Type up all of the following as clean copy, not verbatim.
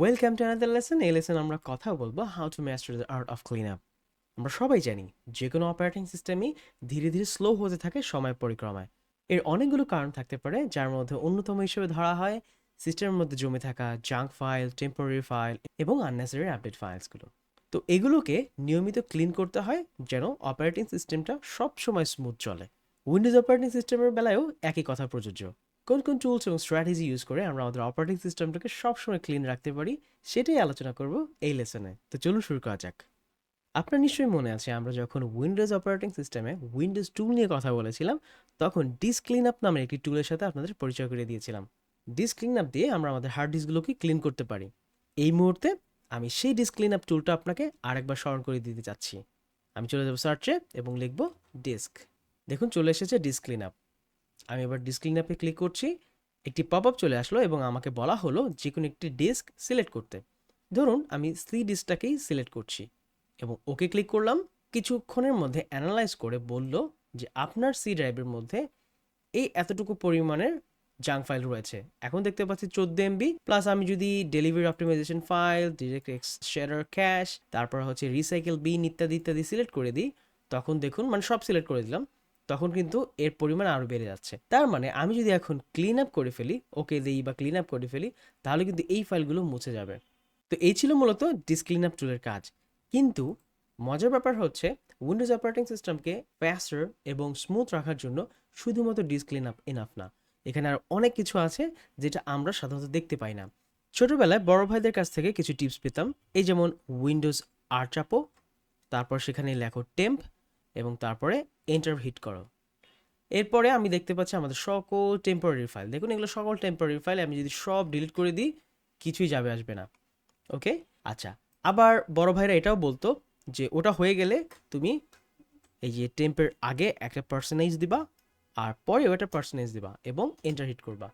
Welcome to another lesson. এই lesson আমরা কথা বলবো how to master the art of clean up. আমরা সবাই জানি যে কোনো অপারেটিং সিস্টেমই ধীরে ধীরে স্লো হতে থাকে সময় পরিক্রমায়। এর অনেকগুলো কারণ থাকতে পারে, যার মধ্যে অন্যতম হিসেবে ধরা হয় সিস্টেমের মধ্যে জমে থাকা জাঙ্ক ফাইল, টেম্পোরারি ফাইল এবং আননেসেসারি আপডেট ফাইলসগুলো। তো এগুলোকে নিয়মিত ক্লিন করতে হয় যেন অপারেটিং সিস্টেমটা সবসময় স্মুথ চলে। উইন্ডোজ অপারেটিং সিস্টেমের বেলায়ও একই কথা প্রযোজ্য। কোন কোন টুলস এবং স্ট্র্যাটেজি ইউজ করে আমরা আমাদের অপারেটিং সিস্টেমটাকে সবসময় ক্লিন রাখতে পারি, সেটাই আলোচনা করব এই লেসনে। তো চলুন শুরু করা যাক। আপনার নিশ্চয়ই মনে আছে আমরা যখন উইন্ডোজ অপারেটিং সিস্টেমে উইন্ডোজ টুল নিয়ে কথা বলেছিলাম, তখন ডিস্ক ক্লিন আপ নামের একটি টুলের সাথে আপনাদের পরিচয় করে দিয়েছিলাম। ডিস্ক ক্লিন আপ দিয়ে আমরা আমাদের হার্ড ডিস্কগুলোকে ক্লিন করতে পারি। এই মুহূর্তে আমি সেই ডিস্ক ক্লিন আপ টুলটা আপনাকে আরেকবার স্মরণ করে দিতে চাচ্ছি। আমি চলে যাব সার্চে এবং লিখব ডিস্ক। দেখুন চলে এসেছে ডিস্ক ক্লিন আপ। আমি এবার ডিস্ক ক্লিন আপে ক্লিক করছি। একটি পপ আপ চলে আসলো এবং আমাকে বলা হলো যে কোনো একটি ডিস্ক সিলেক্ট করতে। ধরুন আমি সি ডিস্কটাকেই সিলেক্ট করছি এবং ওকে ক্লিক করলাম। কিছুক্ষণের মধ্যে অ্যানালাইজ করে বলল যে আপনার সি ড্রাইভের মধ্যে এই এতটুকু পরিমাণের জাঙ্ক ফাইল রয়েছে। এখন দেখতে পাচ্ছি 14 MB, প্লাস আমি যদি delivery optimisation file, DirectX share cache, তারপর হচ্ছে রিসাইকেল বিন ইত্যাদি ইত্যাদি সিলেক্ট করে দিই, তখন দেখুন মানে সব সিলেক্ট করে দিলাম, তখন কিন্তু এর পরিমাণ আরও বেড়ে যাচ্ছে। তার মানে আমি যদি এখন ক্লিন আপ করে ফেলি, ওকে দিই বা ক্লিন আপ করে ফেলি, তাহলে কিন্তু এই ফাইলগুলো মুছে যাবে। তো এই ছিল মূলত ডিস্ক ক্লিন আপ টুলের কাজ। কিন্তু মজার ব্যাপার হচ্ছে উইন্ডোজ অপারেটিং সিস্টেমকে ফাস্টার এবং স্মুথ রাখার জন্য শুধুমাত্র ডিস্ক ক্লিন আপ এনাফ না। এখানে আর অনেক কিছু আছে যেটা আমরা সাধারণত দেখতে পাই না। ছোটবেলায় বড় ভাইদের কাছ থেকে কিছু টিপস পেতাম, এই যেমন উইন্ডোজ আর চাপো, তারপর সেখানে লেখো টেম্প এবং তারপরে এন্টার হিট করো। এরপরে আমি দেখতে পাচ্ছি আমাদের সকল টেম্পোরারি ফাইল, দেখুন এগুলো সকল টেম্পোরারি ফাইল। আমি যদি সব ডিলিট করে দিই, কিছুই যাবে আসবে না। ওকে, আচ্ছা। আবার বড় ভাইরা এটাও বলতো যে ওটা হয়ে গেলে তুমি এই যে টেম্পের আগে একটা পার্সেন্টেজ দিবা আর পরে ওটা পার্সেন্টেজ দিবা এবং এন্টার হিট করবা।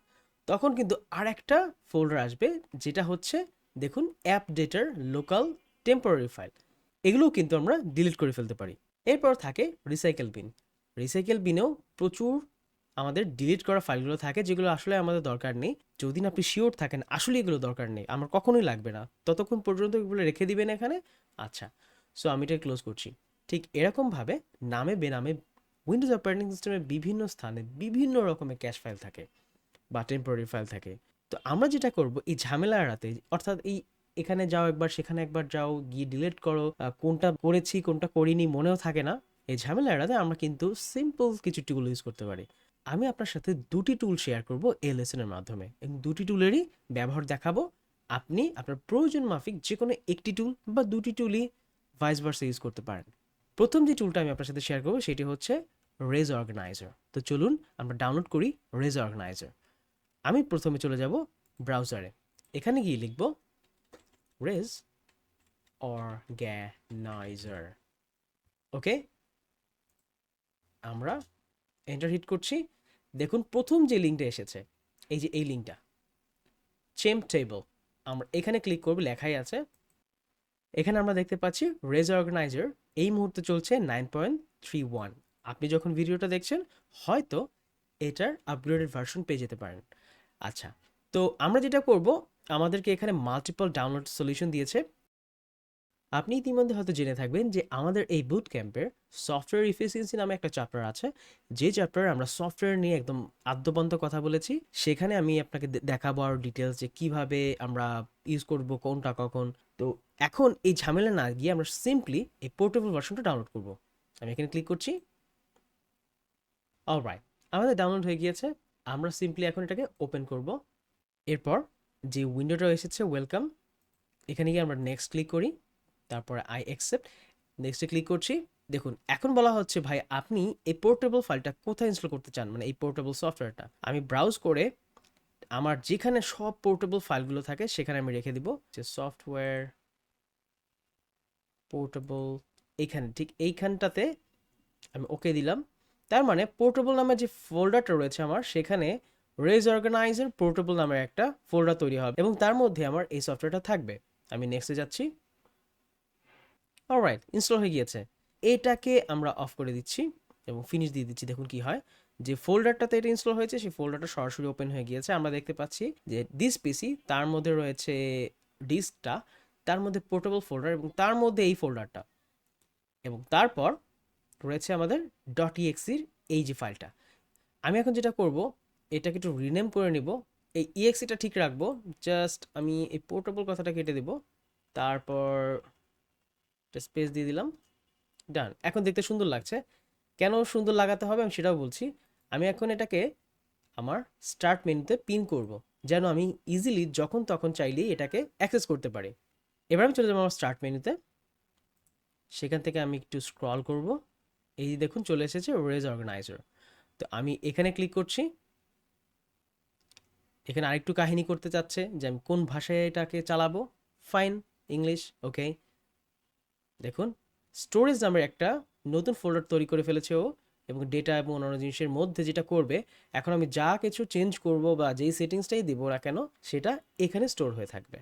তখন কিন্তু আর একটা ফোল্ডার আসবে যেটা হচ্ছে, দেখুন, অ্যাপ ডেটার লোকাল টেম্পোরারি ফাইল। এগুলোও কিন্তু আমরা ডিলিট করে ফেলতে পারি। এরপর থাকে রিসাইকেল বিন। রিসাইকেল বিনেও প্রচুর আমাদের ডিলিট করা ফাইলগুলো থাকে যেগুলো আসলে আমাদের দরকার নেই। যদি না আপনি শিওর থাকেন আসলে এগুলো দরকার নেই, আমার কখনোই লাগবে না, ততক্ষণ পর্যন্ত এগুলো রেখে দিবেন এখানে। আচ্ছা, সো আমি এটা ক্লোজ করছি। ঠিক এরকমভাবে নামে বেনামে উইন্ডোজ অপারেটিং সিস্টেমের বিভিন্ন স্থানে বিভিন্ন রকমের ক্যাশ ফাইল থাকে বা টেম্পোরারি ফাইল থাকে। তো আমরা যেটা করব এই ঝামেলা এড়াতে, অর্থাৎ এই এখানে যাও একবার সেখানে একবার যাও গিয়ে ডিলিট করো, কোনটা করেছি কোনটা করিনি মনেও থাকে না, এই ঝামেলা এড়াতে আমরা কিন্তু সিম্পল কিছু টুল ইউজ করতে পারি। আমি আপনার সাথে দুটি টুল শেয়ার করব এই লেসনের মাধ্যমে এবং দুটি টুলেরই ব্যবহার দেখাবো। আপনি আপনার প্রয়োজন মাফিক যে কোনো একটি টুল বা দুটি টুলই ভাইস ভার্সা ইউজ করতে পারেন। প্রথম যে টুলটা আমি আপনার সাথে শেয়ার করবো সেটি হচ্ছে রেজ অর্গানাইজার। তো চলুন আমরা ডাউনলোড করি রেজ অর্গানাইজার। আমি প্রথমে চলে যাব ব্রাউজারে। এখানে গিয়ে লিখব রেজ অর্গানাইজার। ওকে, আমরা এন্টার হিট করছি। দেখুন প্রথম যে লিঙ্কটা এসেছে, এই যে এই লিঙ্কটা চেম্প টেবল, আমরা এখানে ক্লিক করব, লেখাই আছে। এখানে আমরা দেখতে পাচ্ছি রেজ অর্গানাইজার এই মুহূর্তে চলছে 9.31। আপনি যখন ভিডিওটা দেখছেন হয়তো এটার আপগ্রেডেড ভার্সন পেয়ে যেতে পারেন। আচ্ছা, তো আমরা যেটা করব, আমাদেরকে এখানে মাল্টিপল ডাউনলোড সলিউশন দিয়েছে। আপনি ইতিমধ্যে হয়তো জেনে থাকবেন যে আমাদের এই বুট ক্যাম্পের সফটওয়্যার ইফিসিয়েন্সি নামে একটা চ্যাপ্টার আছে, যে চ্যাপ্টারে আমরা সফটওয়্যার নিয়ে একদম আদ্যপান্ত কথা বলেছি। সেখানে আমি আপনাকে দেখাবো আরও ডিটেলস যে কিভাবে আমরা ইউজ করব কোনটা কখন। তো এখন এই ঝামেলা না গিয়ে আমরা সিম্পলি এই পোর্টেবল ভার্সনটা ডাউনলোড করব। আমি এখানে ক্লিক করছি। অলরাইট, আমাদের ডাউনলোড হয়ে গিয়েছে। আমরা সিম্পলি এখন এটাকে ওপেন করব। এরপর যে উইন্ডোটা এসেছে ওয়েলকাম, এখানে গিয়ে আমরা নেক্সট ক্লিক করি, তারপরে আই অ্যাকসেপ্ট, নেক্সটে ক্লিক করছি। দেখুন এখন বলা হচ্ছে ভাই আপনি এই পোর্টেবল ফাইলটা কোথায় ইনস্টল করতে চান, মানে এই পোর্টেবল সফটওয়্যারটা। আমি ব্রাউজ করে আমার যেখানে সব পোর্টেবল ফাইলগুলো থাকে সেখানে আমি রেখে দিব, যে সফটওয়্যার পোর্টেবল, এইখানে ঠিক এইখানটাতে আমি ওকে দিলাম। তার মানে পোর্টেবল নামে যে ফোল্ডারটা রয়েছে আমার, সেখানে রেজ অর্গানাইজার পোর্টেবল নামের একটা ফোল্ডার তৈরি হবে এবং তার মধ্যে আমার এই সফটওয়্যারটা থাকবে। আমি নেক্সটে যাচ্ছি। অলরাইট, ইনস্টল হয়ে গিয়েছে। এটাকে আমরা অফ করে দিচ্ছি এবং ফিনিশ দিয়ে দিচ্ছি। দেখুন কি হয়, যে ফোল্ডারটাতে এটা ইনস্টল হয়েছে সেই ফোল্ডারটা সরাসরি ওপেন হয়ে গিয়েছে। আমরা দেখতে পাচ্ছি যে দিস পিসি, তার মধ্যে রয়েছে ডিস্কটা, তার মধ্যে পোর্টেবল ফোল্ডার এবং তার মধ্যে এই ফোল্ডারটা, এবং তারপর রয়েছে আমাদের .exeর এই যে ফাইলটা। আমি এখন যেটা করব, এটাকে একটু রিনেম করে নিব, এই ইএক্সিটা ঠিক রাখবো, জাস্ট আমি এই পোর্টেবল কথাটা কেটে দেব, তারপর স্পেস দিয়ে দিলাম, ডান। এখন দেখতে সুন্দর লাগছে। কেন সুন্দর লাগাতে হবে আমি সেটাও বলছি। আমি এখন এটাকে আমার স্টার্ট মেনুতে পিন করব, যেন আমি ইজিলি যখন তখন চাইলেই এটাকে অ্যাক্সেস করতে পারি। এবার আমি চলে যাবো আমার স্টার্ট মেনুতে, সেখান থেকে আমি একটু স্ক্রল করব, এই যে দেখুন চলে এসেছে রেজ অর্গানাইজার। তো আমি এখানে ক্লিক করছি। এখানে আরেকটু কাহিনী করতে চাচ্ছে যে আমি কোন ভাষায় এটাকে চালাবো। ফাইন, ইংলিশ, ওকে। দেখুন স্টোরেজ নামের একটা নতুন ফোল্ডার তৈরি করে ফেলেছে ও, এবং ডেটা এবং অন্যান্য জিনিসের মধ্যে যেটা করবে, এখন আমি যা কিছু চেঞ্জ করব বা যেই সেটিংসটাই দিব না কেন সেটা এখানে স্টোর হয়ে থাকবে।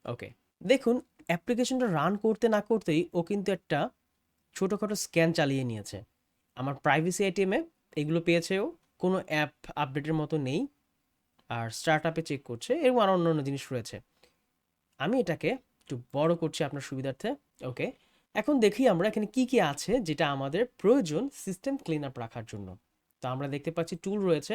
ওকে, দেখুন অ্যাপ্লিকেশনটা রান করতে না করতেই ও কিন্তু একটা ছোটোখাটো স্ক্যান চালিয়ে নিয়েছে। আমার প্রাইভেসি আইটেমে এগুলো পেয়েছে ও, কোনো অ্যাপ আপডেটের মতো নেই, আর স্টার্ট আপে চেক করছে এবং আরও অন্যান্য জিনিস রয়েছে। আমি এটাকে একটু বড় করছি আপনার সুবিধার্থে। ওকে, এখন দেখি আমরা এখানে কি কি আছে যেটা আমাদের প্রয়োজন সিস্টেম ক্লিন আপ রাখার জন্য। তো আমরা দেখতে পাচ্ছি টুল রয়েছে,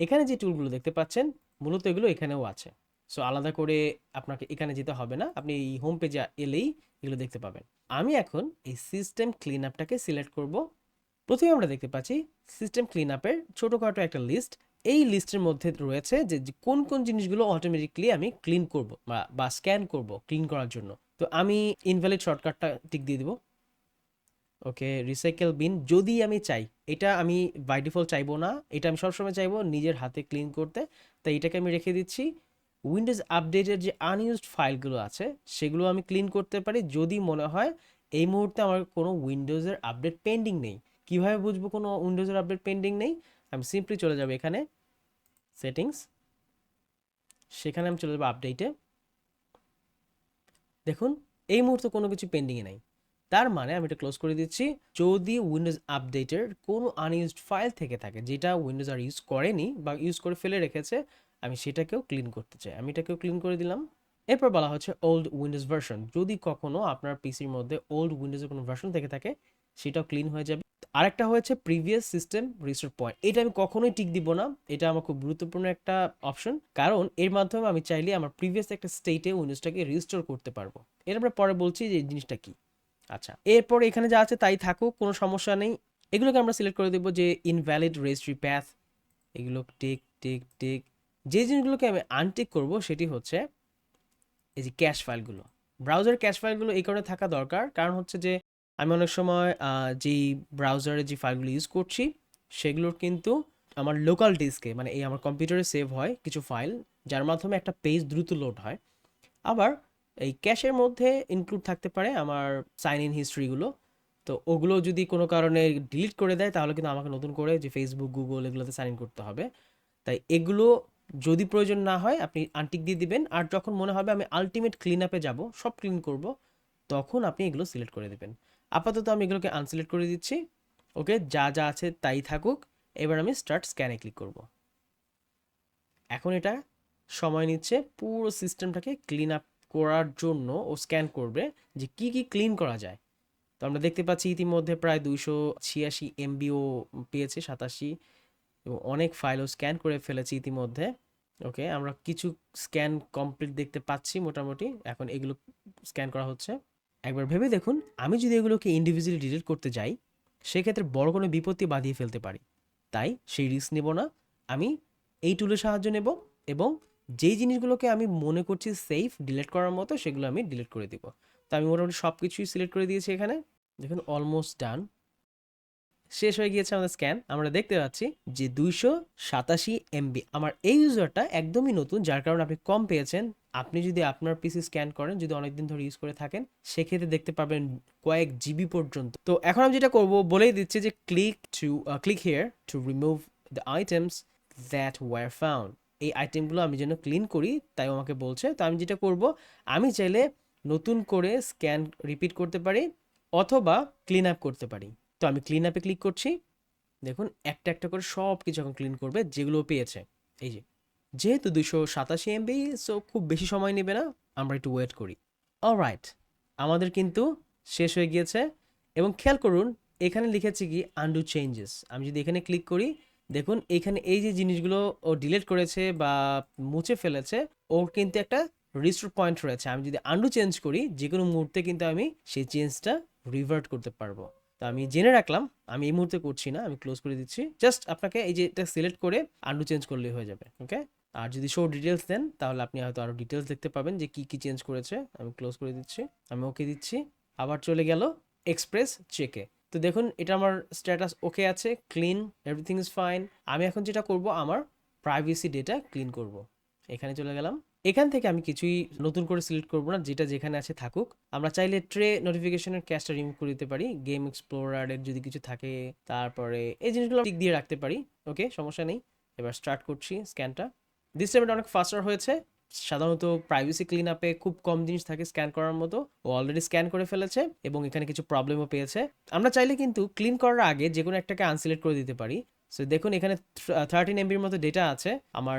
এখানে যে টুলগুলো দেখতে পাচ্ছেন মূলত এগুলো এখানেও আছে। সো আলাদা করে আপনাকে এখানে যেতে হবে না, আপনি এই হোম পেজে এলেই এগুলো দেখতে পাবেন। আমি এখন এই সিস্টেম ক্লিন আপটাকে সিলেক্ট করব। প্রথমে আমরা দেখতে পাচ্ছি সিস্টেম ক্লিন আপের ছোটোখাটো একটা লিস্ট। এই লিস্টের মধ্যে রয়েছে যে কোন কোন জিনিসগুলো অটোমেটিকলি আমি ক্লিন করব বা স্ক্যান করব ক্লিন করার জন্য। তো আমি ইনভ্যালিড শর্টকাটটা টিক দিয়ে দিব। ওকে, রিসাইকেল বিন যদি আমি চাই, এটা আমি বাই ডিফল্ট চাইবো না, এটা আমি সবসময় চাইবো নিজের হাতে ক্লিন করতে, তাই এটাকে আমি রেখে দিচ্ছি। উইন্ডোজ আপডেটের যে আনইউজড ফাইলগুলো আছে সেগুলো আমি ক্লিন করতে পারি যদি মনে হয় এই মুহূর্তে আমার কোনো উইন্ডোজের আপডেট পেন্ডিং নেই। কিভাবে বুঝবো কোনো উইন্ডোজের আপডেট পেন্ডিং নেই? আমি সিম্পলি চলে যাবো এখানে সেটিংস, সেখানে আমি চলে যাবো আপডেটে। দেখুন এই মুহূর্তে কোনো কিছু পেন্ডিংয়ে নাই, তার মানে আমি এটা ক্লোজ করে দিচ্ছি। যদি উইন্ডোজ আপডেটের কোনো আনইউজড ফাইল থেকে থাকে যেটা উইন্ডোজ আর ইউজ করেনি বা ইউজ করে ফেলে রেখেছে, আমি সেটাকেও ক্লিন করতে চাই, আমি এটাকেও ক্লিন করে দিলাম। এরপর বলা হচ্ছে ওল্ড উইন্ডোজ ভার্সন, যদি কখনো আপনার পিসির মধ্যে ওল্ড উইন্ডোজের কোনো ভার্সন থেকে থাকে সেটাও ক্লিন হয়ে যাবে। আরেকটা হয়েছে প্রিভিয়াস সিস্টেম রিস্টোর পয়েন্ট, এটা আমি কখনোই টিক দিব না, এটা আমার খুব গুরুত্বপূর্ণ একটা অপশন, কারণ এর মাধ্যমে আমি চাইলে আমার প্রিভিয়াস একটা স্টেটে উইন্ডোজটাকে রিস্টোর করতে পারবো। এর আমরা পরে বলছি যে এই জিনিসটা কি। আচ্ছা, এরপর এখানে যা আছে তাই থাকুক, কোনো সমস্যা নেই। এগুলোকে আমরা সিলেক্ট করে দেবো যে ইনভ্যালিড রেজিস্ট্রি প্যাথ, এগুলো টিক টিক টিক। যে জিনিসগুলোকে আমি আনটিক করব সেটি হচ্ছে এই যে ক্যাশ ফাইলগুলো। ব্রাউজার ক্যাশ ফাইলগুলো এই কারণে থাকা দরকার, কারণ হচ্ছে যে আমি অনেক সময় যেই ব্রাউজারে যে ফাইলগুলো ইউজ করছি সেগুলোর কিন্তু আমার লোকাল ডিস্কে, মানে এই আমার কম্পিউটারে সেভ হয় কিছু ফাইল, যার মাধ্যমে একটা পেজ দ্রুত লোড হয়। আবার এই ক্যাশের মধ্যে ইনক্লুড থাকতে পারে আমার সাইন ইন হিস্ট্রিগুলো, তো ওগুলো যদি কোনো কারণে ডিলিট করে দেয় তাহলে কিন্তু আমাকে নতুন করে যে ফেসবুক, গুগল এগুলোতে সাইন ইন করতে হবে। তাই এগুলো যদি প্রয়োজন না হয় আপনি আনটিক দিয়ে দিবেন, আর যখন মনে হবে আমি আলটিমেট ক্লিন আপে যাব, সব ক্লিন করব, তখন আপনি এগুলো সিলেক্ট করে দেবেন। আপাতত আমি এগুলোকে আনসিলেক্ট করে দিচ্ছি। ওকে, যা যা আছে তাই থাকুক। এবার আমি স্টার্ট স্ক্যানে ক্লিক করব। এখন এটা সময় নিচ্ছে পুরো সিস্টেমটাকে ক্লিন আপ করার জন্য, ও স্ক্যান করবে যে কি কি ক্লিন করা যায়। তো আমরা দেখতে পাচ্ছি ইতিমধ্যে প্রায় 286 MB ও পেয়েছে, 87, এবং অনেক ফাইলও স্ক্যান করে ফেলেছি ইতিমধ্যে। ওকে, আমরা কিছু স্ক্যান কমপ্লিট দেখতে পাচ্ছি মোটামুটি, এখন এগুলো স্ক্যান করা হচ্ছে। একবার ভেবে দেখুন, আমি যদি এগুলোকে ইন্ডিভিজুয়ালি ডিলিট করতে যাই সেক্ষেত্রে বড় কোনো বিপত্তি বাঁধিয়ে ফেলতে পারি, তাই সেই রিস্ক নেব না। আমি এই টুলের সাহায্য নেব এবং যেই জিনিসগুলোকে আমি মনে করছি সেফ ডিলিট করার মতো সেগুলো আমি ডিলিট করে দিব। তো আমি মোটামুটি সব কিছুই সিলেক্ট করে দিয়েছি এখানে। দেখুন অলমোস্ট ডান, শেষ হয়ে গিয়েছে আমাদের স্ক্যান। আমরা দেখতে পাচ্ছি যে 287 MB। আমার এই ইউজারটা একদমই নতুন, যার কারণে আপনি কম পেয়েছেন। আপনি যদি আপনার পিসি স্ক্যান করেন, যদি অনেকদিন ধরে ইউজ করে থাকেন, সেক্ষেত্রে দেখতে পাবেন কয়েক জিবি পর্যন্ত। তো এখন আমি যেটা করব বলেই দিচ্ছি যে click here to remove the items that were found. এই আইটেমগুলো আমি যেন ক্লিন করি তাই আমাকে বলছে। তো আমি যেটা করব, আমি চাইলে নতুন করে স্ক্যান রিপিট করতে পারি অথবা ক্লিন আপ করতে পারি। তো আমি ক্লিন আপে ক্লিক করছি। দেখুন একটা একটা করে সব কিছু এখন ক্লিন করবে যেগুলো পেয়েছে। এই যে যেহেতু 287 MB, সো খুব বেশি সময় নেবে না, আমরা একটু ওয়েট করি। অলরাইট, আমাদের কিন্তু শেষ হয়ে গিয়েছে। এবং খেয়াল করুন এখানে লিখেছি কি আনডু চেঞ্জেস। আমি যদি এখানে ক্লিক করি, দেখুন এখানে এই যে জিনিসগুলো ও ডিলিট করেছে বা মুছে ফেলেছে, ওর কিন্তু একটা রিস্টোর পয়েন্ট রয়েছে। আমি যদি আনডু চেঞ্জ করি, যে কোনো মুহূর্তে কিন্তু আমি সেই চেঞ্জটা রিভার্ট করতে পারবো। তো আমি জেনে রাখলাম, আমি এই মুহূর্তে করছি না, আমি ক্লোজ করে দিচ্ছি। জাস্ট আপনাকে এই যে এটা সিলেক্ট করে আনডু চেঞ্জ করলেই হয়ে যাবে। ওকে, আর যদি শো ডিটেলস দেন তাহলে আপনি হয়তো আরো ডিটেলস দেখতে পাবেন যে কি কি চেঞ্জ করেছে। আমি ক্লোজ করে দিচ্ছি, আমি ওকে দিচ্ছি, আবার চলে গেল এক্সপ্রেস চেকে। তো দেখুন এটা আমার স্ট্যাটাস ওকে আছে, ক্লিন, এভরিথিং ইজ ফাইন। আমি এখন যেটা করব, আমার প্রাইভেসি ডেটা ক্লিন করব। এখানে চলে গেলাম। এখান থেকে আমি কিছুই নতুন করে সিলেক্ট করব না, যেটা যেখানে আছে থাকুক। আমরা চাইলে ট্রে নোটিফিকেশনের ক্যাশটা রিমুভ করে দিতে পারি, গেম এক্সপ্লোরারের যদি কিছু থাকে, তারপরে এই জিনিসগুলো টিক দিয়ে রাখতে পারি। ওকে, সমস্যা নেই। এবার স্টার্ট করছি স্ক্যানটা। দিস টাইম এটা অনেক ফাস্টার হয়েছে। সাধারণত প্রাইভেসি ক্লিন আপে খুব কম জিনিস থাকে স্ক্যান করার মতো, ও অলরেডি স্ক্যান করে ফেলেছে এবং এখানে কিছু প্রবলেমও পেয়েছে। আমরা চাইলে কিন্তু ক্লিন করার আগে যে কোনো একটাকে আনসিলেক্ট করে দিতে পারি। সো দেখুন এখানে 13 এমবির মতো ডেটা আছে আমার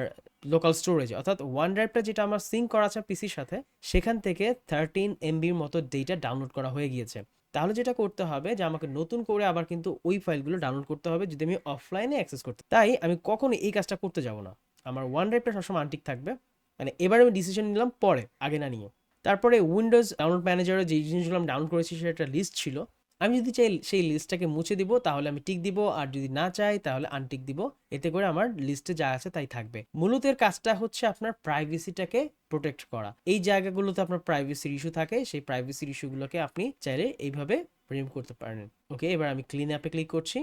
লোকাল স্টোরেজে, অর্থাৎ ওয়ান ড্রাইভটা যেটা আমার সিঙ্ক করা আছে পিসির সাথে, সেখান থেকে 13 এমবির মতো ডেটা ডাউনলোড করা হয়ে গিয়েছে। তাহলে যেটা করতে হবে যে আমাকে নতুন করে আবার কিন্তু ওই ফাইলগুলো ডাউনলোড করতে হবে যদি আমি অফলাইনে অ্যাক্সেস করতে। তাই আমি কখনো এই কাজটা করতে যাব না। আমার ওয়ান ড্রাইভটা সবসময় আনটিক থাকবে। মানে এবার আমি ডিসিশন নিলাম পরে, আগে না নিয়ে। তারপরে উইন্ডোজ ডাউনলোড ম্যানেজারে যে জিনিসগুলো আমি ডাউনলোড করেছি সেটা একটা লিস্ট ছিল। আমি যদি চাই সেই লিস্টটাকে মুছে দিব তাহলে আমি টিক দিব, আর যদি না চাই তাহলে আনটিক দিব। এতে করে আমার লিস্টে যা আছে তাই থাকবে। মূলত এর কাজটা হচ্ছে আপনার প্রাইভেসিটাকে প্রোটেক্ট করা। এই জায়গাগুলোতে আপনার প্রাইভেসির ইস্যু থাকে, সেই প্রাইভেসির ইস্যুগুলোকে আপনি চাইলে এইভাবে রিমুভ করতে পারেন। ওকে, এবার আমি ক্লিন অ্যাপে ক্লিক করছি।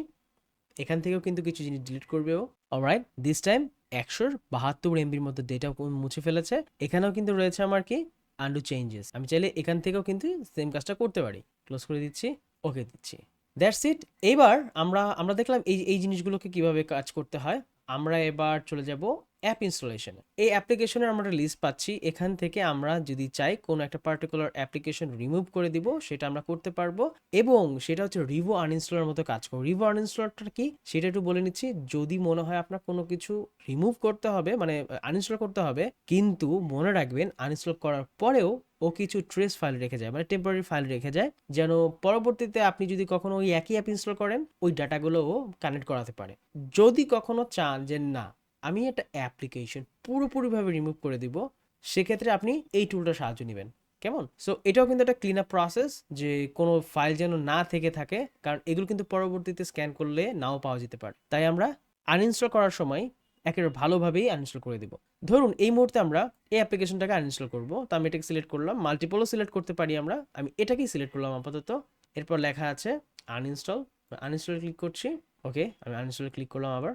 এখান থেকেও কিন্তু কিছু জিনিস ডিলিট করবেও। অলরাইট, দিস টাইম 172 এমবির মতো ডেটা মুছে ফেলেছে। এখানেও কিন্তু রয়েছে আমার কি আন্ডু চেঞ্জেস। আমি চাইলে এখান থেকেও কিন্তু সেম কাজটা করতে পারি। ক্লোজ করে দিচ্ছি, ওকে দিচ্ছি। That's it. এইবার আমরা দেখলাম এই এই জিনিসগুলোকে কিভাবে কাজ করতে হয়। আমরা এবার চলে যাব অ্যাপ ইনস্টলেশনে। এই অ্যাপ্লিকেশনের আমরা একটা লিস্ট পাচ্ছি, এখান থেকে আমরা যদি চাই কোনো একটা পার্টিকুলার অ্যাপ্লিকেশন রিমুভ করে দিব, সেটা আমরা করতে পারবো। এবং সেটা হচ্ছে রিভো আনইনস্টলার মতো কাজ করে। রিভো আনইনস্টলারটা কি সেটা একটু বলে নিচ্ছি। যদি মনে হয় আপনার কোনো কিছু রিমুভ করতে হবে, মানে আনইনস্টল করতে হবে, কিন্তু মনে রাখবেন আনইনস্টল করার পরেও ও কিছু ট্রেস ফাইল রেখে যায়, মানে টেম্পোরারি ফাইল রেখে যায়, যেন পরবর্তীতে আপনি যদি কখনো ওই একই অ্যাপ ইনস্টল করেন ওই ডাটাগুলো ও কানেক্ট করাতে পারে। যদি কখনো চান যে না আমি একটা অ্যাপ্লিকেশন পুরোপুরিভাবে রিমুভ করে দিব, সেক্ষেত্রে আপনি এই টুলটার সাহায্য নেবেন। কেমন? সো এটাও কিন্তু একটা ক্লিন আপ প্রসেস, যে কোনো ফাইল যেন না থেকে থাকে, কারণ এগুলো কিন্তু পরবর্তীতে স্ক্যান করলে নাও পাওয়া যেতে পারে। তাই আমরা আনইনস্টল করার সময় একেবারে ভালোভাবেই আনইনস্টল করে দিব। ধরুন এই মুহূর্তে আমরা এই অ্যাপ্লিকেশনটাকে আনইনস্টল করব, তো আমি এটাকে সিলেক্ট করলাম, মাল্টিপলও সিলেক্ট করতে পারি আমরা। আমি এটাকেই সিলেক্ট করলাম আপাতত। এরপর লেখা আছে আনইনস্টল, আনইনস্টল ক্লিক করছি। ওকে, আমি আনইনস্টল ক্লিক করলাম আবার।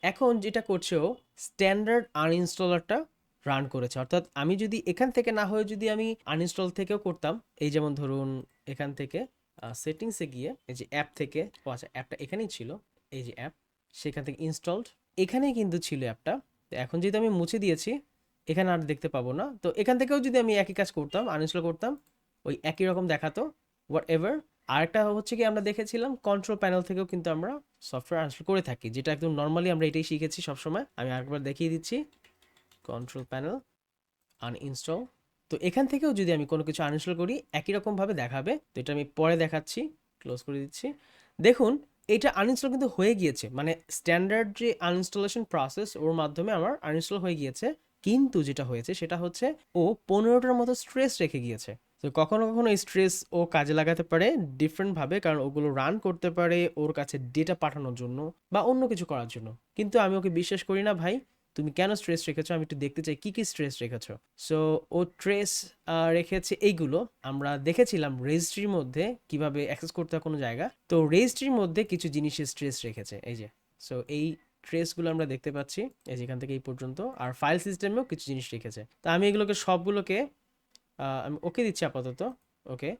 এখন যেটা করছে ও স্ট্যান্ডার্ড আনইনস্টলারটা রান করেছে, অর্থাৎ আমি যদি এখান থেকে না হয়ে যদি আমি আনইনস্টল থেকেও করতাম, এই যেমন ধরুন এখান থেকে সেটিংসে গিয়ে এই যে অ্যাপ থেকে, ও আচ্ছা অ্যাপটা এখানেই ছিল, এই যে অ্যাপ, সেখান থেকে ইনস্টলড, এখানেই কিন্তু ছিল অ্যাপটা। তো এখন যেহেতু আমি মুছে দিয়েছি, এখানে আর দেখতে পাবো না। তো এখান থেকেও যদি আমি একই কাজ করতাম, আনইনস্টল করতাম, ওই একই রকম দেখাতো, হোয়াট এভার। আরেকটা হচ্ছে কি আমরা দেখেছিলাম কন্ট্রোল প্যানেল থেকেও কিন্তু আমরা সফটওয়্যার আনইনস্টল করে থাকি, যেটা একদম নর্মালি আমরা এটাই শিখেছি সবসময়। আমি আরেকবার দেখিয়ে দিচ্ছি, কন্ট্রোল প্যানেল, আনইনস্টল। তো এখান থেকেও যদি আমি কোনো কিছু আনইনস্টল করি একই রকমভাবে দেখাবে। তো এটা আমি পরে দেখাচ্ছি, ক্লোজ করে দিচ্ছি। দেখুন এটা আনইনস্টল কিন্তু হয়ে গিয়েছে, মানে স্ট্যান্ডার্ড যে আনইনস্টলেশন প্রসেস ওর মাধ্যমে আমার আনইনস্টল হয়ে গিয়েছে। কিন্তু যেটা হয়েছে সেটা হচ্ছে ও 15টার মতো স্ট্রেস রেখে গিয়েছে। তো কখনো কখনো এই স্ট্রেস ও কাজে লাগাতে পারে ডিফারেন্টভাবে, কারণ ওগুলো রান করতে পারে ওর কাছে ডেটা পাঠানোর জন্য বা অন্য কিছু করার জন্য। কিন্তু আমি ওকে বিশ্বাস করি না ভাই, তুমি কেন স্ট্রেস রেখেছো, আমি একটু দেখতে চাই কি কি স্ট্রেস রেখেছো। সো ও ট্রেস রেখেছে এইগুলো। আমরা দেখেছিলাম রেজিস্ট্রির মধ্যে কিভাবে অ্যাক্সেস করতে হয় কোনো জায়গা, তো রেজিস্ট্রির মধ্যে কিছু জিনিসের স্ট্রেস রেখেছে, এই যে। সো এই ট্রেসগুলো আমরা দেখতে পাচ্ছি এই যেখান থেকে এই পর্যন্ত, আর ফাইল সিস্টেমেও কিছু জিনিস রেখেছে। তো আমি এগুলোকে সবগুলোকে আমি ওকে দিচ্ছি আপাতত। ওকে,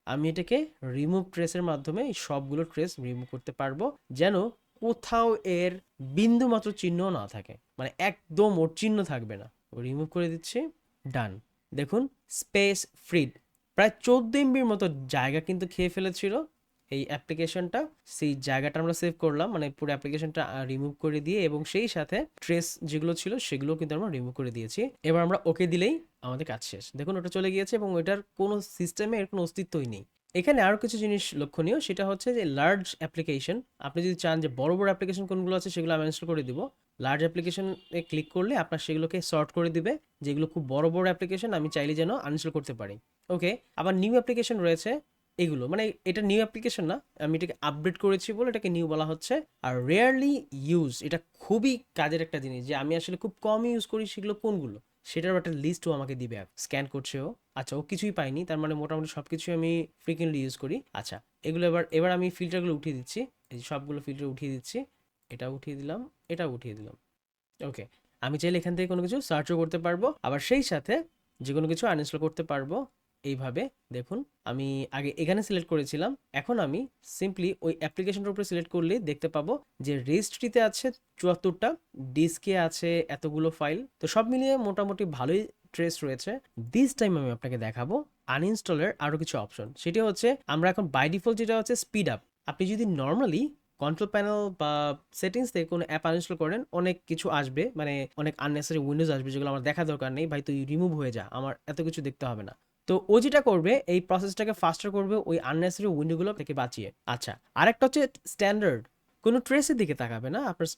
আমি এটাকে রিমুভ ট্রেসের মাধ্যমে এই সবগুলো ট্রেস রিমুভ করতে পারবো, যেন কোথাও এর বিন্দু মাত্র চিহ্ন না থাকে, মানে একদম ওর চিহ্ন থাকবে না। রিমুভ করে দিচ্ছি, ডান। দেখুন স্পেস ফ্রিড, প্রায় 14 এমবির মতো জায়গা কিন্তু খেয়ে ফেলেছিল। এই অ্যাপ্লিকেশনটা সেই জায়গাটা আমরা সেভ করলাম, মানে পুরো অ্যাপ্লিকেশনটা রিমুভ করে দিয়ে এবং সেই সাথে ট্রেস যেগুলো ছিল সেগুলো কিন্তু আমরা রিমুভ করে দিয়েছি। এবার আমরা ওকে দিলেই আমাদের কাজ শেষ। দেখুন ওটা চলে গিয়েছে এবং ওটার কোনো সিস্টেমে এর কোনো অস্তিত্বই নেই। এখানে আরো কিছু জিনিস লক্ষণীয়, সেটা হচ্ছে যে লার্জ অ্যাপ্লিকেশন, আপনি যদি চান যে বড় বড় অ্যাপ্লিকেশন কোনগুলো আছে সেগুলো আমি ইনস্টল করে দিব, লার্জ অ্যাপ্লিকেশনে ক্লিক করলে আপনার সেগুলোকে সর্ট করে দিবে, যেগুলো খুব বড় বড় অ্যাপ্লিকেশন আমি চাইলে যেন আনইনস্টল করতে পারি। ওকে, আবার নিউ অ্যাপ্লিকেশন রয়েছে, এগুলো মানে এটা নিউ অ্যাপ্লিকেশন না, আমি এটাকে আপডেট করেছি বলে এটাকে নিউ বলা হচ্ছে। আর রেয়ারলি ইউজ, এটা খুবই কাজের একটা জিনিস যে আমি আসলে খুব কম ইউজ করি, সেগুলো কোনগুলো সেটার একটা লিস্টও আমাকে দিবে। স্ক্যান করছে ও, আচ্ছা ও কিছুই পাইনি, তার মানে মোটামুটি সব কিছুই আমি ফ্রিকুয়েন্টলি ইউজ করি। আচ্ছা এগুলো এবার এবার আমি ফিল্টারগুলো উঠিয়ে দিচ্ছি, এই যে সবগুলো ফিল্টার উঠিয়ে দিচ্ছি, এটা উঠিয়ে দিলাম, এটা উঠিয়ে দিলাম। ওকে, আমি চাইলে এখান থেকে কোনো কিছু সার্চও করতে পারবো, আবার সেই সাথে যে কোনো কিছু আনইনস্টল করতে পারবো এইভাবে। দেখুন আমি আগে এখানে সিলেক্ট করেছিলাম, এখন আমি সিম্পলি ওই অ্যাপ্লিকেশনটার উপরে সিলেক্ট করলেই দেখতে পাবো যে রেজিস্ট্রিতে আছে 74টা, ডিস্কে আছে এতগুলো ফাইল, তো সব মিলিয়ে মোটামুটি ভালোই ট্রেস রয়েছে। দিস টাইম আমি আপনাকে দেখাবো আনইনস্টলের আরও কিছু অপশন, সেটা হচ্ছে আমরা এখন বাই ডিফল্ট যেটা হচ্ছে স্পিড আপ। আপনি যদি নর্মালি কন্ট্রোল প্যানেল বা সেটিংস থেকে কোনো অ্যাপ আনইনস্টল করেন, অনেক কিছু আসবে, মানে অনেক আননেসেসারি উইন্ডোজ আসবে যেগুলো আমার দেখার দরকার নেই, ভাই তুই রিমুভ হয়ে যা, আমার এত কিছু দেখতে হবে না। তো ও যেটা করবে এই প্রসেসটাকে ফাস্টার করবে ওই আননেসেসারি উইন্ডোগুলো থেকে বাঁচিয়ে। আচ্ছা, আরেকটা হচ্ছে স্ট্যান্ডার্ড, কোনো ট্রেসের দিকে তাকাবে না, আপনার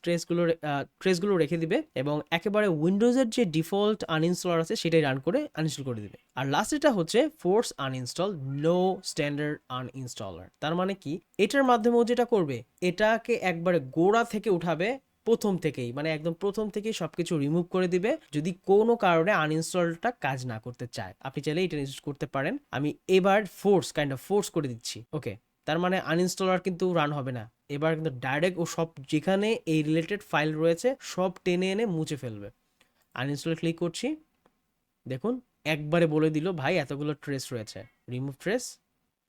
ট্রেসগুলো রেখে দিবে এবং একেবারে উইন্ডোজের যে ডিফল্ট আনইনস্টলার আছে সেটাই রান করে আনইনস্টল করে দিবে। আর লাস্টেরটা হচ্ছে ফোর্স আনইনস্টল, নো স্ট্যান্ডার্ড আনইনস্টলার। তার মানে কি, এটার মাধ্যমে ও যেটা করবে এটাকে একবারে গোড়া থেকে উঠাবে, প্রথম থেকেই, মানে একদম প্রথম থেকেই সবকিছু রিমুভ করে দিবে যদি কোনো কারণে আনইনস্টলটা কাজ না করতে চায়। আপনি চাইলে এটা ইউজ করতে পারেন। আমি এবার ফোর্স করে দিচ্ছি। ওকে, তার মানে আনইনস্টলার কিন্তু রান হবে না, এবার কিন্তু ডাইরেক্ট ও সব যেখানে এই রিলেটেড ফাইল রয়েছে সব টেনে এনে মুছে ফেলবে। আনইনস্টল ক্লিক করছি, দেখুন একবারে বলে দিল ভাই এতগুলো ট্রেস রয়েছে, রিমুভ ট্রেস।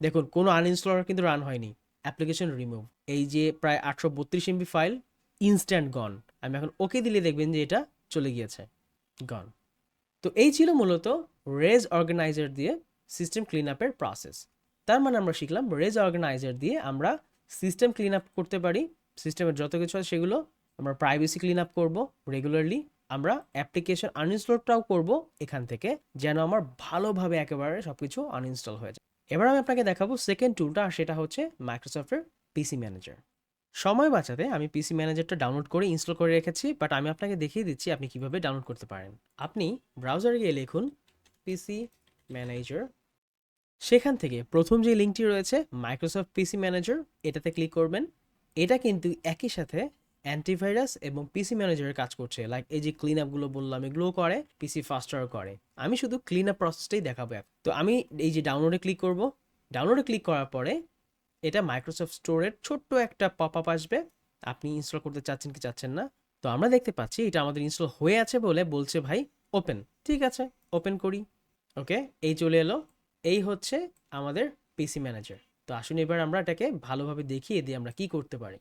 দেখুন কোনো আনইনস্টলার কিন্তু রান হয়নি, অ্যাপ্লিকেশন রিমুভ। এই যে প্রায় 832 MB ফাইল ইনস্ট্যান্ট গন। আমি এখন ওকে দিলে দেখবেন যে এটা চলে গিয়েছে, গন। তো এই ছিল মূলত রেজ অর্গানাইজার দিয়ে সিস্টেম ক্লিন আপের প্রসেস। তার মানে আমরা শিখলাম রেজ অর্গানাইজার দিয়ে আমরা সিস্টেম ক্লিন আপ করতে পারি, সিস্টেমের যত কিছু আছে সেগুলো আমরা প্রাইভেসি ক্লিন আপ করবো রেগুলারলি, আমরা অ্যাপ্লিকেশন আনইনস্টলটাও করব এখান থেকে, যেন আমার ভালোভাবে একেবারে সবকিছু আনইনস্টল হয়ে যায়। এবার আমি আপনাকে দেখাবো সেকেন্ড টুলটা, আর সেটা হচ্ছে মাইক্রোসফটের পিসি ম্যানেজার। সময় বাঁচাতে আমি পিসি ম্যানেজারটা ডাউনলোড করে ইনস্টল করে রেখেছি, বাট আমি আপনাকে দেখিয়ে দিচ্ছি আপনি কিভাবে ডাউনলোড করতে পারেন। আপনি ব্রাউজারে গিয়ে লিখুন পিসি ম্যানেজার, সেখান থেকে প্রথম যে লিঙ্কটি রয়েছে মাইক্রোসফট পিসি ম্যানেজার, এটাতে ক্লিক করবেন। এটা কিন্তু একই সাথে অ্যান্টিভাইরাস এবং পিসি ম্যানেজারের কাজ করছে, লাইক এই যে ক্লিন আপগুলো বললাম এগুলোও করে, পিসি ফাস্টার করে। আমি শুধু ক্লিন আপ প্রসেসটাই দেখাবো। তো আমি এই যে ডাউনলোডে ক্লিক করব, ডাউনলোডে ক্লিক করার পরে এটা মাইক্রোসফট স্টোরের ছোট্ট একটা পপ আপ আসবে, আপনি ইনস্টল করতে চাচ্ছেন কি চাচ্ছেন না। তো আমরা দেখতে পাচ্ছি এটা আমাদের ইনস্টল হয়ে আছে বলে বলছে ভাই ওপেন, ঠিক আছে ওপেন করি। ওকে, এই চলে এলো, এই হচ্ছে আমাদের পিসি ম্যানেজার। তো আসুন এবার আমরা এটাকে ভালোভাবে দেখিয়ে দিই আমরা কি করতে পারি।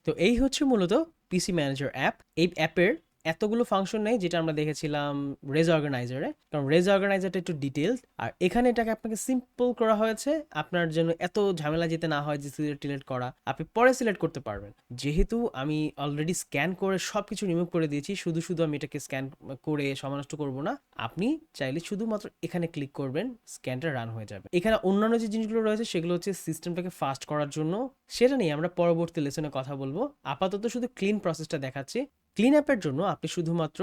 তো এই হচ্ছে মূলত পিসি ম্যানেজার অ্যাপ। এই অ্যাপের এতগুলো ফাংশন নেই যেটা আমরা দেখেছিলাম রেজ অর্গানাইজারে, কারণ রেজ অর্গানাইজারটা একটু ডিটেলড, আর এখানে এটাকে আপনাকে সিম্পল করা হয়েছে আপনার জন্য এত ঝামেলা যেতে না হয় যে সিলেক্ট করা, আপনি পরে সিলেক্ট করতে পারবেন। যেহেতু আমি অলরেডি স্ক্যান করে সব কিছু রিমুভ করে দিয়েছি, শুধু শুধু আমি এটাকে স্ক্যান করে সময় নষ্ট করবো না। আপনি চাইলে শুধুমাত্র এখানে ক্লিক করবেন, স্ক্যানটা রান হয়ে যাবে। এখানে অন্যান্য যে জিনিসগুলো রয়েছে সেগুলো হচ্ছে সিস্টেমটাকে ফাস্ট করার জন্য, সেটা নিয়ে আমরা পরবর্তী লেসনে কথা বলবো। আপাতত শুধু ক্লিন প্রসেসটা দেখাচ্ছি। ক্লিন অ্যাপের জন্য আপনি শুধুমাত্র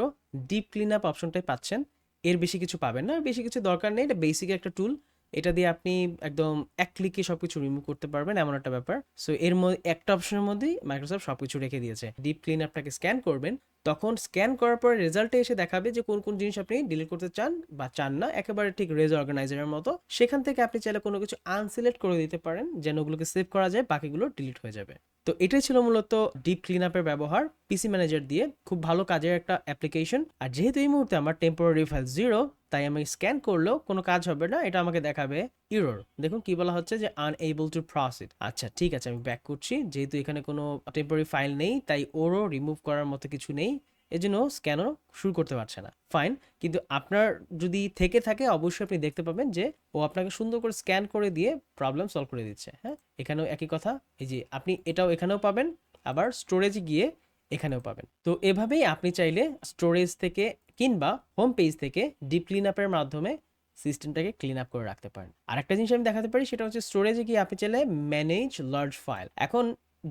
ডিপ ক্লিন আপ অপশনটাই পাচ্ছেন, এর বেশি কিছু পাবেন না, বেশি কিছু দরকার নেই। এটা বেসিক একটা টুল, এটা দিয়ে আপনি একদম এক ক্লিকে সবকিছু রিমুভ করতে পারবেন, এমন একটা ব্যাপার। সো এর মধ্যে একটা অপশনের মধ্যেই মাইক্রোসফট সবকিছু রেখে দিয়েছে। ডিপ ক্লিন অ্যাপটাকে স্ক্যান করবেন, তখন স্ক্যান করার পরে রেজাল্টে এসে দেখাবে যে কোন কোন জিনিস আপনি ডিলিট করতে চান বা চান না, একেবারে ঠিক রেজ অর্গানাইজারের মতো। সেখান থেকে আপনি চাইলে কোনো কিছু আনসিলেক্ট করে দিতে পারেন যেন ওগুলোকে সেভ করা যায়, বাকিগুলো ডিলিট হয়ে যাবে। তো এটাই ছিল মূলত ডিপ ক্লিন আপের ব্যবহার পিসি ম্যানেজার দিয়ে, খুব ভালো কাজের একটা অ্যাপ্লিকেশন। আর যেহেতু এই মুহূর্তে আমার টেম্পোরারি ফাইল 0, তাই আমি স্ক্যান করলেও কোনো কাজ হবে না, এটা আমাকে দেখাবে ইরর। দেখুন কি বলা হচ্ছে যে আনএবল টু প্রসিড। আচ্ছা ঠিক আছে, আমি ব্যাক করছি, যেহেতু এখানে কোনো টেম্পোরারি ফাইল নেই তাই ওরও রিমুভ করার মতো কিছু নেই, এজন্য স্ক্যানও শুরু করতে পারছে না। ফাইন, কিন্তু আপনার যদি থেকে থাকে অবশ্যই আপনি দেখতে পাবেন যে ও আপনাকে সুন্দর করে স্ক্যান করে দিয়ে প্রবলেম সলভ করে দিচ্ছে। হ্যাঁ, এখানেও একই কথা, এই যে আপনি এটাও এখানেও পাবেন, আবার স্টোরেজে গিয়ে এখানেও পাবেন। তো এভাবেই আপনি চাইলে স্টোরেজ থেকে কিংবা হোম পেজ থেকে ডিপ ক্লিন আপের মাধ্যমে সিস্টেমটাকে ক্লিন আপ করে রাখতে পারেন। আরেকটা জিনিস আমি দেখাতে পারি, সেটা হচ্ছে স্টোরেজে গিয়ে আপনি চাইলে ম্যানেজ লার্জ ফাইল। এখন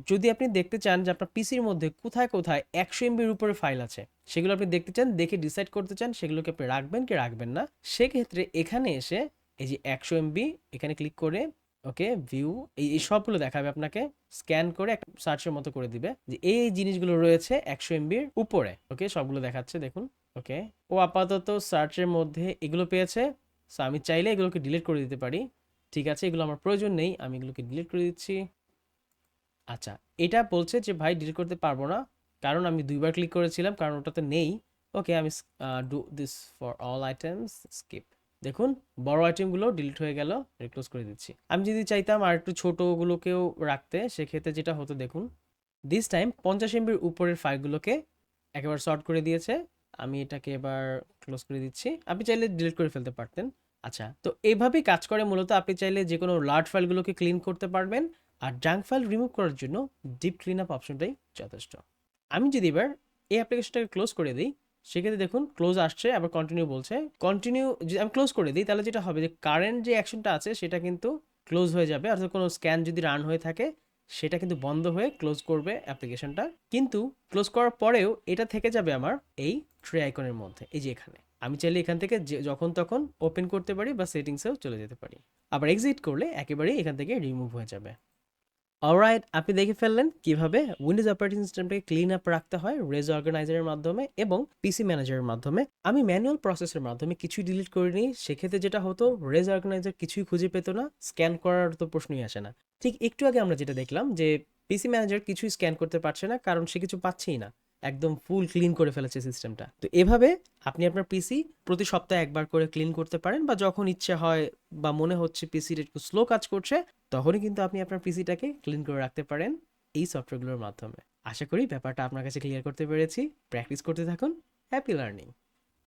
যদি আপনি দেখতে চান যে আপনার পিসির মধ্যে কোথায় কোথায় 100 MBর উপরে ফাইল আছে, সেগুলো আপনি দেখতে চান, দেখে ডিসাইড করতে চান সেগুলোকে আপনি রাখবেন কি রাখবেন না, সেক্ষেত্রে এখানে এসে এই যে 100 MB এখানে ক্লিক করে ওকে ভিউ, এই সবগুলো দেখাবে আপনাকে, স্ক্যান করে একটা সার্চের মতো করে দিবে যে এই জিনিসগুলো রয়েছে 100 MBর উপরে। ওকে, সবগুলো দেখাচ্ছে দেখুন। ওকে, ও আপাতত সার্চের মধ্যে এগুলো পেয়েছে, সো আমি চাইলে এগুলোকে ডিলিট করে দিতে পারি। ঠিক আছে, এগুলো আমার প্রয়োজন নেই, আমি এগুলোকে ডিলিট করে দিচ্ছি। আচ্ছা, এটা বলছে যে ভাই ডিলিট করতে পারবো না, কারণ আমি দুইবার ক্লিক করেছিলাম, কারণ ওটাতে নেই। ওকে, আমি do this for all items, skip. দেখুন বড় আইটেমগুলো ডিলিট হয়ে গেল, ক্লোজ করে দিচ্ছি। আমি যদি চাইতাম আর একটু ছোটোগুলোকেও রাখতে, সেক্ষেত্রে যেটা হতো দেখুন, দিস টাইম 50 MBর উপরের ফাইলগুলোকে একেবারে সর্ট করে দিয়েছে। আমি এটাকে এবার ক্লোজ করে দিচ্ছি, আপনি চাইলে ডিলিট করে ফেলতে পারতেন। আচ্ছা, তো এইভাবেই কাজ করে মূলত। আপনি চাইলে যে কোনো লার্জ ফাইলগুলোকে ক্লিন করতে পারবেন, আর জাঙ্ক ফাইল রিমুভ করার জন্য ডিপ ক্লিন আপ অপশনটাই যথেষ্ট। আমি যদি এবার এই অ্যাপ্লিকেশনটাকে ক্লোজ করে দিই, সেক্ষেত্রে দেখুন ক্লোজ আসছে, আবার কন্টিনিউ বলছে। কন্টিনিউ যদি আমি ক্লোজ করে দিই, তাহলে যেটা হবে যে কারেন্ট যে অ্যাকশনটা আছে সেটা কিন্তু ক্লোজ হয়ে যাবে, অর্থাৎ কোনো স্ক্যান যদি রান হয়ে থাকে সেটা কিন্তু বন্ধ হয়ে ক্লোজ করবে অ্যাপ্লিকেশনটা। কিন্তু ক্লোজ করার পরেও এটা থেকে যাবে আমার এই ট্রে আইকনের মধ্যে, এই যে এখানে। আমি চাইলে এখান থেকে যখন তখন ওপেন করতে পারি বা সেটিংসেও চলে যেতে পারি। আবার এক্সিট করলে একেবারেই এখান থেকে রিমুভ হয়ে যাবে। অলরাইট, আপনি দেখে ফেললেন কিভাবে উইন্ডোজ অপারেটিং সিস্টেমটাকে ক্লিন আপ রাখতে হয় রেজ অর্গানাইজারের মাধ্যমে এবং পিসি ম্যানেজারের মাধ্যমে। আমি ম্যানুয়াল প্রসেসের মাধ্যমে কিছুই ডিলিট করিনি, সেক্ষেত্রে যেটা হতো রেজ অর্গানাইজার কিছুই খুঁজে পেতো না, স্ক্যান করার তো প্রশ্নই আসে না। ঠিক একটু আগে আমরা যেটা দেখলাম যে পিসি ম্যানেজার কিছুই স্ক্যান করতে পারছে না, কারণ সে কিছু পাচ্ছেই না, একদম ফুল ক্লিন করে ফেলেছে সিস্টেমটা। তো এভাবে আপনি আপনার পিসি প্রতি সপ্তাহে একবার করে ক্লিন করতে পারেন, বা যখন ইচ্ছে হয় বা মনে হচ্ছে পিসির একটু স্লো কাজ করছে, তখনই কিন্তু আপনি আপনার পিসিটাকে ক্লিন করে রাখতে পারেন এই সফটওয়্যারগুলোর মাধ্যমে। আশা করি ব্যাপারটা আপনার কাছে ক্লিয়ার করতে পেরেছি। প্র্যাকটিস করতে থাকুন। Happy learning.